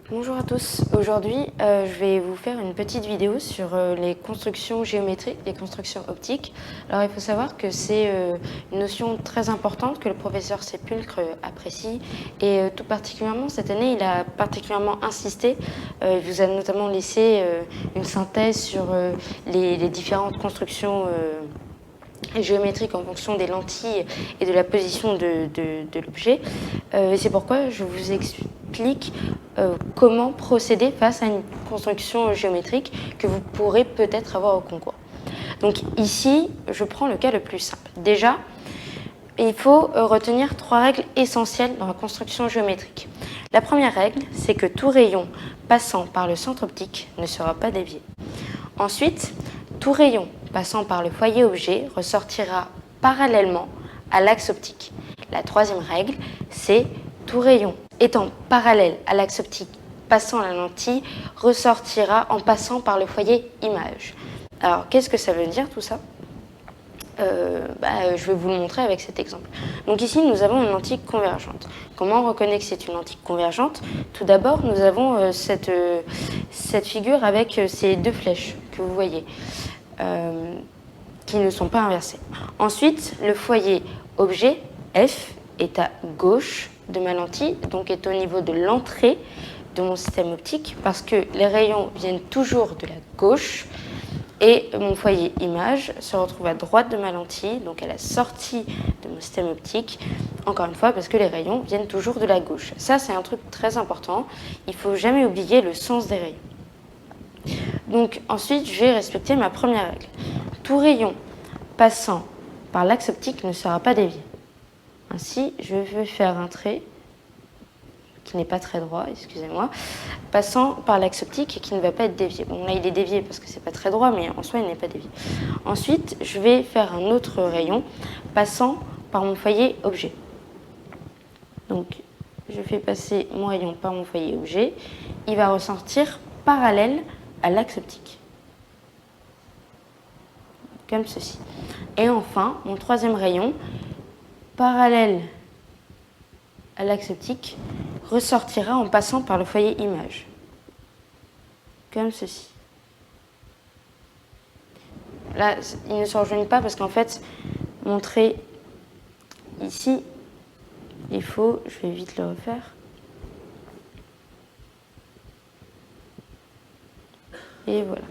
Bonjour à tous, aujourd'hui je vais vous faire une petite vidéo sur les constructions géométriques, les constructions optiques. Alors il faut savoir que c'est une notion très importante que le professeur Sépulcre apprécie et tout particulièrement cette année il a particulièrement insisté, il vous a notamment laissé une synthèse sur les différentes constructions géométrique en fonction des lentilles et de la position de l'objet. C'est pourquoi je vous explique comment procéder face à une construction géométrique que vous pourrez peut-être avoir au concours. Donc ici, je prends le cas le plus simple. Déjà, il faut retenir 3 règles essentielles dans la construction géométrique. La première règle, c'est que tout rayon passant par le centre optique ne sera pas dévié. Ensuite, tout rayon passant par le foyer objet ressortira parallèlement à l'axe optique. La troisième règle, c'est tout rayon étant parallèle à l'axe optique passant la lentille ressortira en passant par le foyer image. Alors, qu'est-ce que ça veut dire tout ça ? Je vais vous le montrer avec cet exemple. Donc ici, nous avons une lentille convergente. Comment on reconnaît que c'est une lentille convergente ? Tout d'abord, nous avons cette figure avec ces deux flèches que vous voyez, qui ne sont pas inversées. Ensuite, le foyer objet, F, est à gauche de ma lentille, donc est au niveau de l'entrée de mon système optique, parce que les rayons viennent toujours de la gauche, et mon foyer image se retrouve à droite de ma lentille, donc à la sortie de mon système optique, encore une fois parce que les rayons viennent toujours de la gauche. Ça, c'est un truc très important, il ne faut jamais oublier le sens des rayons. Donc ensuite, je vais respecter ma première règle. Tout rayon passant par l'axe optique ne sera pas dévié. Ainsi, je vais faire un trait qui n'est pas très droit, excusez-moi, passant par l'axe optique et qui ne va pas être dévié. Bon, là, il est dévié parce que c'est pas très droit, mais en soi, il n'est pas dévié. Ensuite, je vais faire un autre rayon passant par mon foyer objet. Donc, je fais passer mon rayon par mon foyer objet. Il va ressortir parallèle à l'axe optique. Comme ceci. Et enfin, mon troisième rayon, parallèle à l'axe optique, ressortira en passant par le foyer image, comme ceci. Là, ils ne se rejoignent pas parce qu'en fait, mon trait ici, je vais vite le refaire. Et voilà.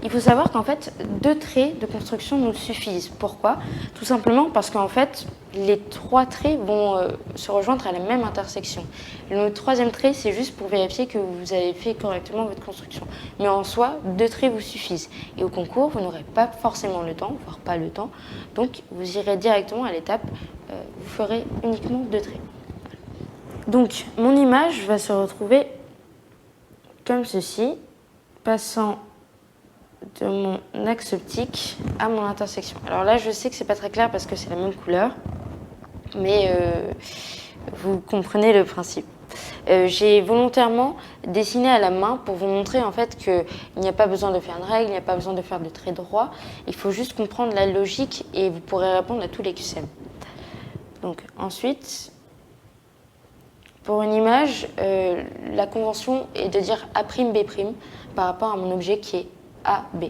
Il faut savoir qu'en fait, 2 traits de construction nous suffisent. Pourquoi ? Tout simplement parce qu'en fait, les 3 traits vont se rejoindre à la même intersection. Le 3e trait, c'est juste pour vérifier que vous avez fait correctement votre construction. Mais en soi, 2 traits vous suffisent. Et au concours, vous n'aurez pas forcément le temps, voire pas le temps. Donc, vous irez directement à l'étape, vous ferez uniquement 2 traits. Donc, mon image va se retrouver comme ceci, passant de mon axe optique à mon intersection. Alors là, je sais que c'est pas très clair parce que c'est la même couleur, mais vous comprenez le principe. J'ai volontairement dessiné à la main pour vous montrer en fait qu'il n'y a pas besoin de faire une règle, il n'y a pas besoin de faire de traits droits, il faut juste comprendre la logique et vous pourrez répondre à tous les QCM. Donc ensuite, pour une image, la convention est de dire A'B' par rapport à mon objet qui est AB.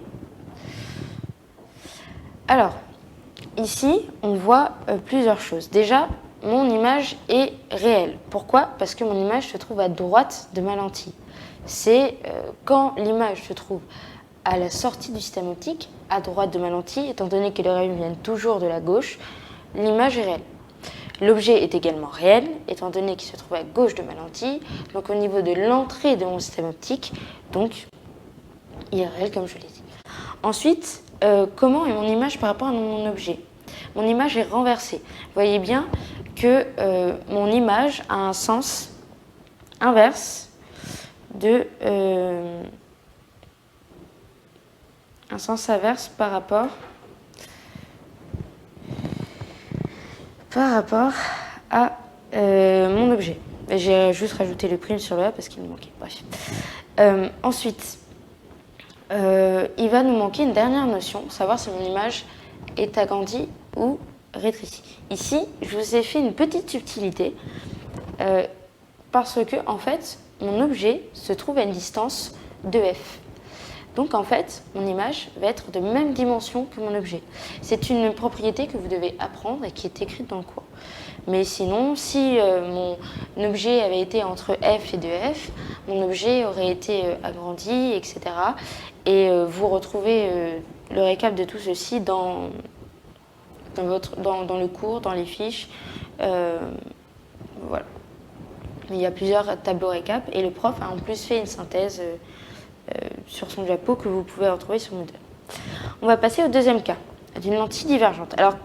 Alors, ici, on voit plusieurs choses. Déjà, mon image est réelle. Pourquoi ? Parce que mon image se trouve à droite de ma lentille. C'est quand l'image se trouve à la sortie du système optique, à droite de ma lentille, étant donné que les rayons viennent toujours de la gauche, l'image est réelle. L'objet est également réel, étant donné qu'il se trouve à gauche de ma lentille, donc au niveau de l'entrée de mon système optique, donc il est réel comme je l'ai dit. Ensuite, comment est mon image par rapport à mon objet ? Mon image est renversée. Vous voyez bien que mon image a un sens inverse par rapport à mon objet. J'ai juste rajouté le prime sur le A parce qu'il me manquait. Bref. Ensuite, il va nous manquer une dernière notion, savoir si mon image est agrandie ou rétrécie. Ici, je vous ai fait une petite subtilité parce que, en fait, mon objet se trouve à une distance de f. Donc en fait, mon image va être de même dimension que mon objet. C'est une propriété que vous devez apprendre et qui est écrite dans le cours. Mais sinon, si mon objet avait été entre f et 2f, mon objet aurait été agrandi, etc. Et vous retrouvez le récap de tout ceci dans le cours, dans les fiches. Voilà. Il y a plusieurs tableaux récap et le prof a en plus fait une synthèse sur son diapo que vous pouvez retrouver sur Moodle. On va passer au deuxième cas, d'une lentille divergente. Alors,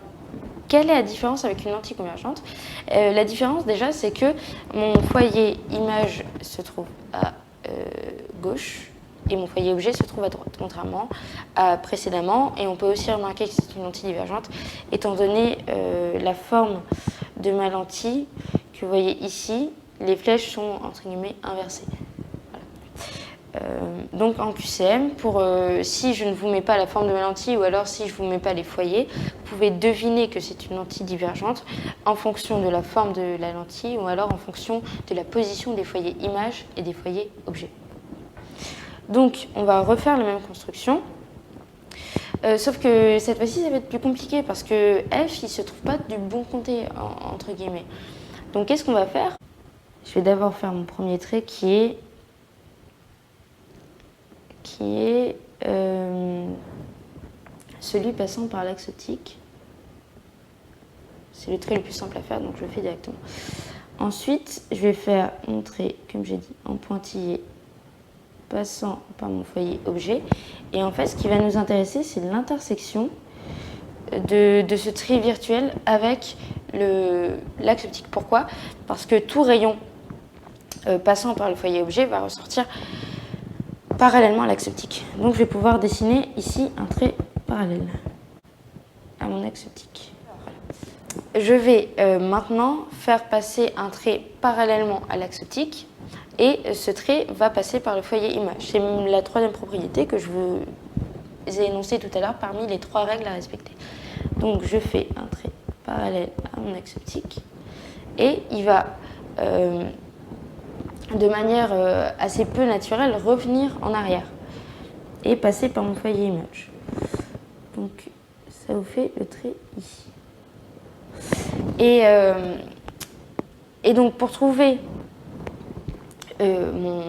quelle est la différence avec une lentille convergente? La différence déjà, c'est que mon foyer image se trouve à gauche et mon foyer objet se trouve à droite, contrairement à précédemment. Et on peut aussi remarquer que c'est une lentille divergente, étant donné la forme de ma lentille que vous voyez ici, les flèches sont entre guillemets inversées. Donc en QCM, si je ne vous mets pas la forme de ma lentille ou alors si je ne vous mets pas les foyers, vous pouvez deviner que c'est une lentille divergente en fonction de la forme de la lentille ou alors en fonction de la position des foyers images et des foyers objets. Donc on va refaire la même construction, sauf que cette fois-ci ça va être plus compliqué parce que f il ne se trouve pas du bon côté entre guillemets. Donc qu'est-ce qu'on va faire? Je vais d'abord faire mon premier trait qui est celui passant par l'axe optique. C'est le trait le plus simple à faire, donc je le fais directement. Ensuite, je vais faire mon trait, comme j'ai dit, en pointillé, passant par mon foyer objet. Et en fait, ce qui va nous intéresser, c'est l'intersection de ce trait virtuel avec l'axe optique. Pourquoi? Parce que tout rayon passant par le foyer objet va ressortir parallèlement à l'axe optique. Donc je vais pouvoir dessiner ici un trait parallèle à mon axe optique. Voilà. Je vais maintenant faire passer un trait parallèlement à l'axe optique et ce trait va passer par le foyer image. C'est la troisième propriété que je vous ai énoncée tout à l'heure parmi les 3 règles à respecter. Donc je fais un trait parallèle à mon axe optique et il va de manière assez peu naturelle revenir en arrière et passer par mon foyer image. Donc ça vous fait le trait ici. Et donc pour trouver mon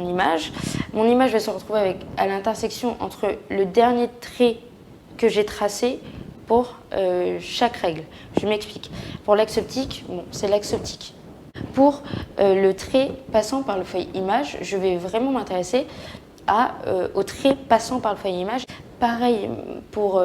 image va se retrouver à l'intersection entre le dernier trait que j'ai tracé pour chaque règle. Je m'explique. Pour l'axe optique, bon, c'est l'axe optique. Pour le trait passant par le foyer image, je vais vraiment m'intéresser au trait passant par le foyer image. Pareil pour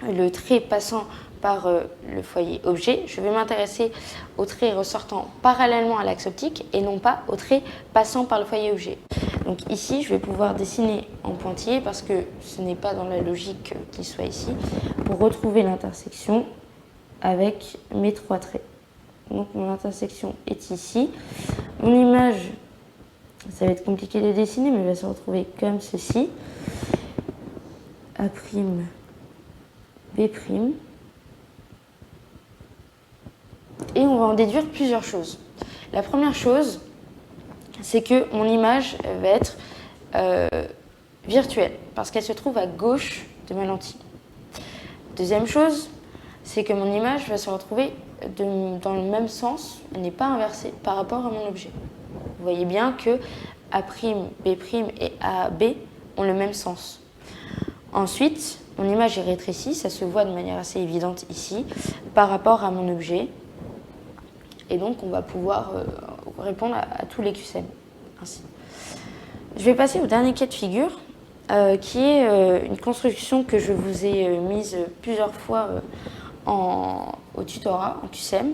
le trait passant par le foyer objet, je vais m'intéresser au trait ressortant parallèlement à l'axe optique et non pas au trait passant par le foyer objet. Donc ici, je vais pouvoir dessiner en pointillé parce que ce n'est pas dans la logique qu'il soit ici, pour retrouver l'intersection avec mes 3 traits. Donc mon intersection est ici. Mon image, ça va être compliqué de dessiner, mais elle va se retrouver comme ceci. A', B'. Et on va en déduire plusieurs choses. La première chose, c'est que mon image va être virtuelle, parce qu'elle se trouve à gauche de ma lentille. Deuxième chose, c'est que mon image va se retrouver dans le même sens, elle n'est pas inversée par rapport à mon objet. Vous voyez bien que A', B' et AB ont le même sens. Ensuite, mon image est rétrécie, ça se voit de manière assez évidente ici, par rapport à mon objet. Et donc, on va pouvoir répondre à tous les QCM ainsi. Je vais passer au dernier cas de figure, qui est une construction que je vous ai mise plusieurs fois au tutorat, en QCM.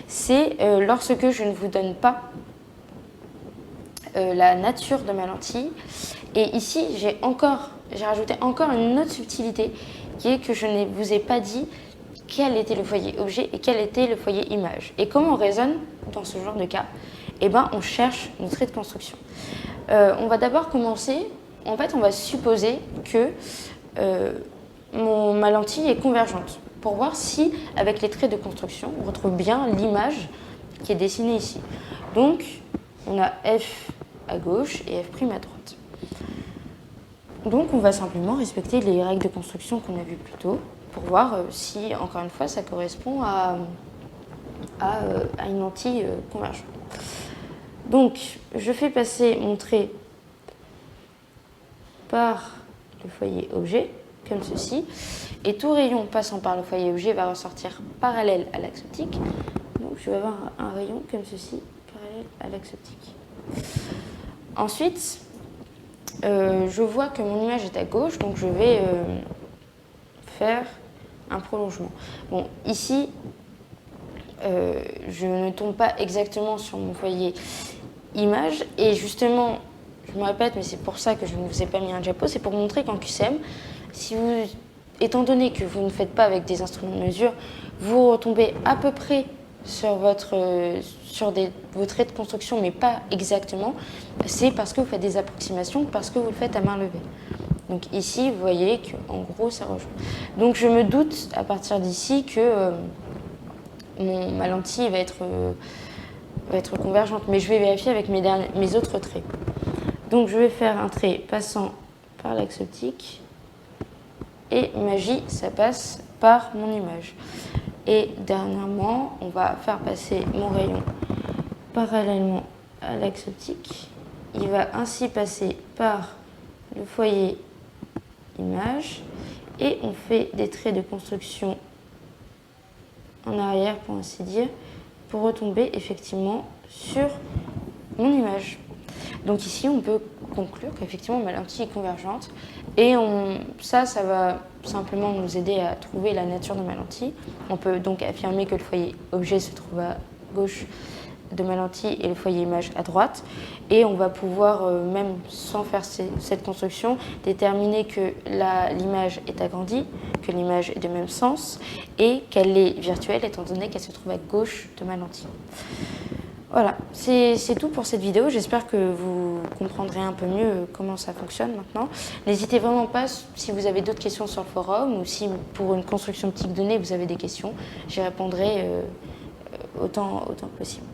C'est lorsque je ne vous donne pas la nature de ma lentille. Et ici, j'ai rajouté encore une autre subtilité, qui est que je ne vous ai pas dit quel était le foyer objet et quel était le foyer image. Et comment on raisonne dans ce genre de cas? Eh bien, on cherche nos traits de construction. On va d'abord commencer, en fait, on va supposer que ma lentille est convergente, pour voir si, avec les traits de construction, on retrouve bien l'image qui est dessinée ici. Donc, on a f à gauche et f' à droite. Donc on va simplement respecter les règles de construction qu'on a vues plus tôt pour voir si, encore une fois, ça correspond à une lentille convergente. Donc je fais passer mon trait par le foyer objet, comme ceci, et tout rayon passant par le foyer objet va ressortir parallèle à l'axe optique. Donc je vais avoir un rayon comme ceci, parallèle à l'axe optique. Ensuite, je vois que mon image est à gauche, donc je vais faire un prolongement. Bon, ici, je ne tombe pas exactement sur mon foyer image, et justement, je me répète, mais c'est pour ça que je ne vous ai pas mis un diapo, c'est pour montrer qu'en QCM, étant donné que vous ne faites pas avec des instruments de mesure, vous retombez à peu près sur vos traits de construction, mais pas exactement, c'est parce que vous faites des approximations, parce que vous le faites à main levée. Donc ici, vous voyez qu'en gros, ça rejoint. Donc je me doute à partir d'ici que ma lentille va être convergente, mais je vais vérifier avec mes autres traits. Donc je vais faire un trait passant par l'axe optique, et magie, ça passe par mon image. Et dernièrement, on va faire passer mon rayon parallèlement à l'axe optique. Il va ainsi passer par le foyer image, et on fait des traits de construction en arrière, pour ainsi dire, pour retomber effectivement sur mon image. Donc ici, on peut conclure qu'effectivement ma lentille est convergente, et ça va simplement nous aider à trouver la nature de ma lentille. On peut donc affirmer que le foyer objet se trouve à gauche de ma lentille et le foyer image à droite, et on va pouvoir, même sans faire cette construction, déterminer que l'image est agrandie, que l'image est de même sens, et qu'elle est virtuelle étant donné qu'elle se trouve à gauche de ma lentille. Voilà, c'est tout pour cette vidéo. J'espère que vous comprendrez un peu mieux comment ça fonctionne maintenant. N'hésitez vraiment pas, si vous avez d'autres questions sur le forum, ou si pour une construction optique donnée vous avez des questions, j'y répondrai autant que possible.